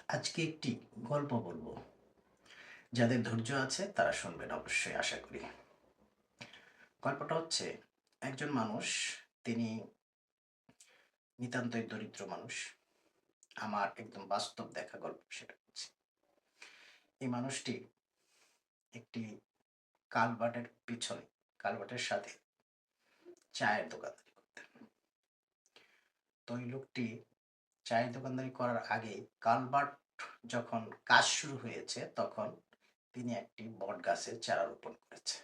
আজকে একটি গল্প বলবো। যাদের ধৈর্য আছে তারা শুনবেন অবশ্যই, আশা করি। গল্পটা হচ্ছে, একজন মানুষ, তিনি নিতান্তই দরিদ্র মানুষ। আমার একদম বাস্তব দেখা গল্প সেটা হচ্ছে। এই মানুষটি একটি কালভার্টের পিছনে, কালভার্টের সাথে চায়ের দোকানদারি করতেন। তো ওই লোকটি চায়ের দোকানদারি করার আগেই, কালভার্ট যখন কাজ শুরু হয়েছে তখন তিনি একটি বট গাছের চারা রোপণ করেছে।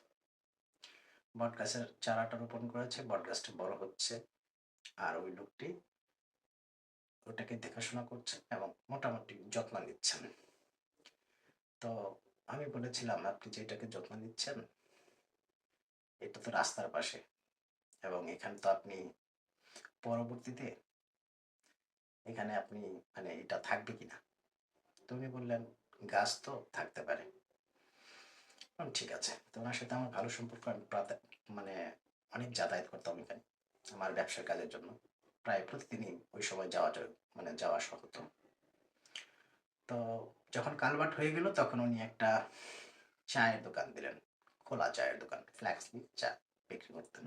বটগাছের চারাটা রোপণ করেছে, বটগাছটা বড় হচ্ছে, আর ওই লোকটি ওটাকে দেখাশোনা করছেন এবং মোটামুটি যত্ন নিচ্ছেন। তো আমি বলেছিলাম, আপনি যে এটাকে যত্ন নিচ্ছেন, এটা তো রাস্তার পাশে, এবং এখানে তো আপনি পরবর্তীতে এখানে আপনি মানে এটা থাকবে কিনা। তো উনি বললেন, গাছ তো থাকতে পারে। ঠিক আছে। তো ওনার সাথে আমার ভালো সম্পর্ক। আমি মানে অনেক যাতায়াত করতাম এখানে আমার ব্যবসার কাজের জন্য। প্রায় প্রতিদিনই ওই সময় যাওয়া আসা হতো। তো যখন কালভার্ট হয়ে গেল তখন উনি একটা চায়ের দোকান দিলেন, খোলা চায়ের দোকান, ফ্ল্যাক্স চা বিক্রি করতেন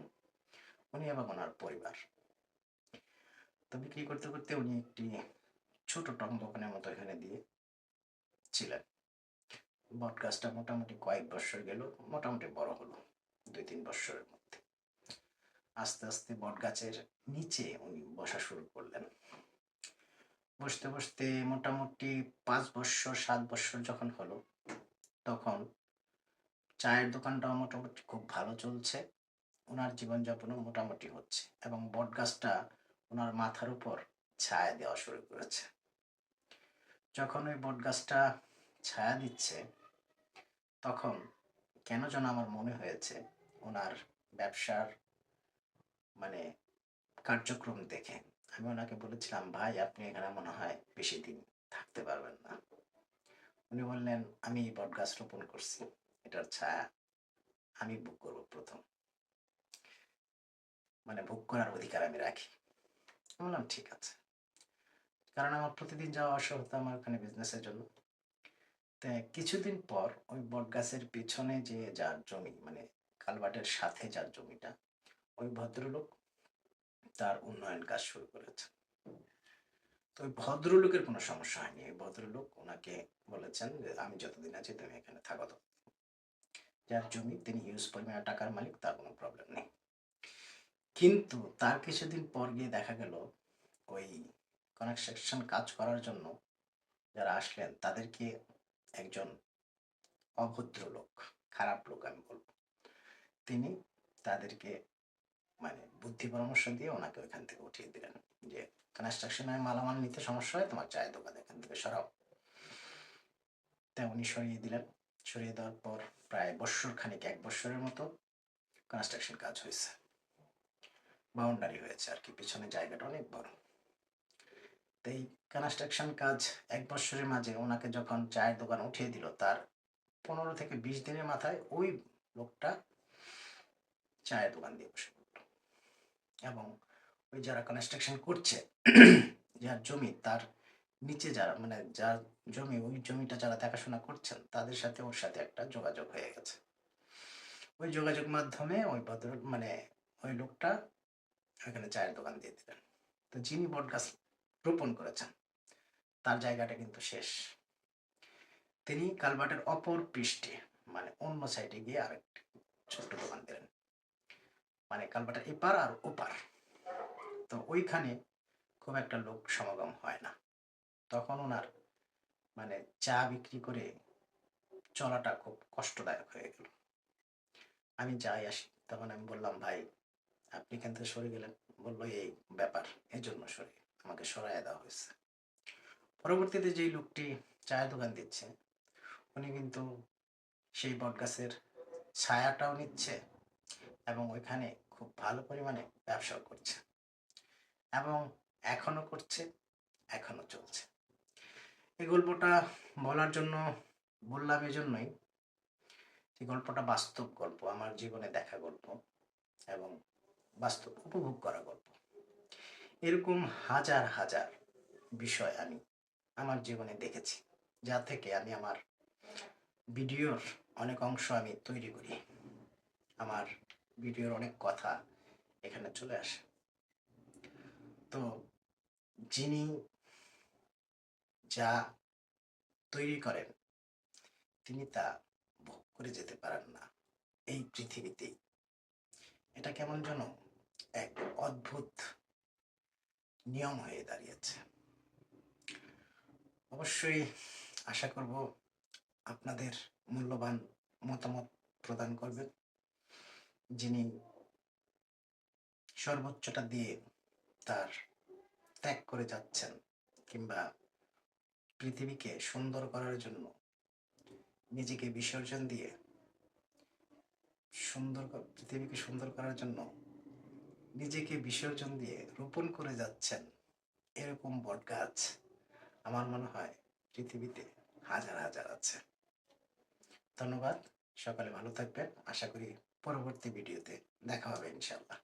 উনি এবং ওনার পরিবার। তো বিক্রি করতে করতে উনি একটি ছোট টং দোকানের মতো এখানে দিয়েছিলেন। বট গাছটা মোটামুটি কয়েক বছর গেল, মোটামুটি বড় হলো 2-3 বছরের মধ্যে। আস্তে আস্তে বট গাছের নিচে উনি বসা শুরু করলেন। বসতে বসতে মোটামুটি 5 বছর 7 বছর যখন হলো, তখন চায়ের দোকানটাও মোটামুটি খুব ভালো চলছে, ওনার জীবনযাপনও মোটামুটি হচ্ছে, এবং বটগাছটা ওনার মাথার উপর ছায়া দেওয়া শুরু করেছে। যখন ওই বটগাছটা ছায়া দিচ্ছে, তখন কেন যেন আমার মনে হয়েছে ওনার ব্যবসার মানে কার্যক্রম দেখে। আমি ওনাকে বলেছিলাম, ভাই আপনি এখানে মনে হয় বেশি দিন থাকতে পারবেন না। উনি বললেন, আমি এই বটগাছ রোপণ করছি, এটার ছায়া আমি ভোগ করবো প্রথম, মানে ভোগ করার অধিকার আমি রাখি। বললাম ঠিক আছে, কারণ আমার প্রতিদিন যাওয়া আসা হতো আমার ওখানে বিজনেসের জন্য। তো কিছুদিন পর ওই বটগাছের পিছনে যে যার জমি, মানে কালভার্টের সাথে যার জমিটা, ওই ভদ্রলোক তার উন্নয়ন কাজ শুরু করেছে। তো ওই ভদ্রলোকের কোনো সমস্যা হয়নি। ওই ভদ্রলোক ওনাকে বলেছেন যে, আমি যতদিন আছি তুমি এখানে থাকো। তো যার জমি, তিনি হিউজ পরিমাণে টাকার মালিক, তার কোনো প্রবলেম নেই। কিন্তু তার কিছুদিন পর গিয়ে দেখা গেল, ওই কনস্ট্রাকশন কাজ করার জন্য যারা আসলেন তাদেরকে একজন অভদ্র লোক, খারাপ লোক আমি বলবো, তিনি তাদেরকে মানে বুদ্ধি পরামর্শ দিয়ে ওনাকে ওইখান থেকে উঠিয়ে দিলেন, যে কনস্ট্রাকশনের মালামাল নিতে সমস্যা হয়, তোমার চায়ের দোকান এখান থেকে সরাও। তাই উনি সরিয়ে দিলেন। সরিয়ে দেওয়ার পর প্রায় বৎসর খানিক, 1 বছরের মতো কনস্ট্রাকশন কাজ হয়েছে, বাউন্ডারি হয়েছে আর কি, পিছনে জায়গাটা অনেক বড়। তো এই কনস্ট্রাকশন কাজ 1 বছরের মাঝে ওনাকে যখন চায়ের দোকান উঠিয়ে দিল, তার 15 থেকে 20 দিনের মাথায় ওই লোকটা চায়ের দোকান দিয়ে বসে পড়ল। এবং ওই যারা কনস্ট্রাকশন করছে, যার জমি, তার নিচে যারা, মানে যার জমি, ওই জমিটা যারা দেখাশোনা করছেন, তাদের সাথে ওর সাথে একটা যোগাযোগ হয়ে গেছে। ওই যোগাযোগ মাধ্যমে ওই ভদ্র, মানে ওই লোকটা ওখানে চায়ের দোকান দিয়ে দিলেন। তো যিনি বট গাছ রোপণ করেছেন, তার জায়গাটা কিন্তু শেষ। তিনি কালভার্টের অপর পৃষ্ঠে, মানে অন্য সাইডে গিয়ে আরেকটি ছোট্ট দোকান দিলেন, মানে কালভার্টের এপার আর ওপার। তো ওইখানে খুব একটা লোক সমাগম হয় না। তখন ওনার মানে চা বিক্রি করে চলাটা খুব কষ্টদায়ক হয়ে গেল। আমি যাই আসি, তখন আমি বললাম, ভাই আপনি এখান থেকে সরে গেলেন। বললো, এই ব্যাপার, এই জন্য সরে আমাকে সরাইয়া দেওয়া হয়েছে। পরবর্তীতে যেই লোকটি চায়ের দোকান দিচ্ছে, উনি কিন্তু সেই বটগাছের ছায়াটাও নিচ্ছে, এবং ওইখানে খুব ভালো পরিমাণে ব্যবসাও করছে, এবং এখনো করছে, এখনো চলছে। এই গল্পটা বলার জন্য বললাম এজন্যই, যে গল্পটা বাস্তব গল্প, আমার জীবনে দেখা গল্প, এবং বাস্তব উপভোগ করা গল্প। এরকম হাজার হাজার বিষয় আমি আমার জীবনে দেখেছি, যা থেকে আমি আমার ভিডিওর অনেক অংশ আমি তৈরি করি। আমার ভিডিওর অনেক কথা এখানে চলে আসে। তো যিনি যা তৈরি করেন তিনি তা ভোগ করে যেতে পারেন না এই পৃথিবীতেই। এটা কেমন যেন এক অদ্ভুত নিয়ম হয়ে দাঁড়িয়েছে। অবশ্যই আশা করব আপনাদের মূল্যবান মতামত প্রদান করবেন। যিনি সর্বোচ্চটা দিয়ে তার ত্যাগ করে যাচ্ছেন, কিংবা পৃথিবীকে সুন্দর করার জন্য নিজেকে বিসর্জন দিয়ে পৃথিবীকে সুন্দর করার জন্য নিজেকে বিসর্জন দিয়ে রোপণ করে যাচ্ছেন এরকম বটগাছ আমার মনে হয় পৃথিবীতে হাজার হাজার আছে। ধন্যবাদ। সকালে ভালো থাকবেন। আশা করি পরবর্তী ভিডিওতে দেখা হবে ইনশাআল্লাহ।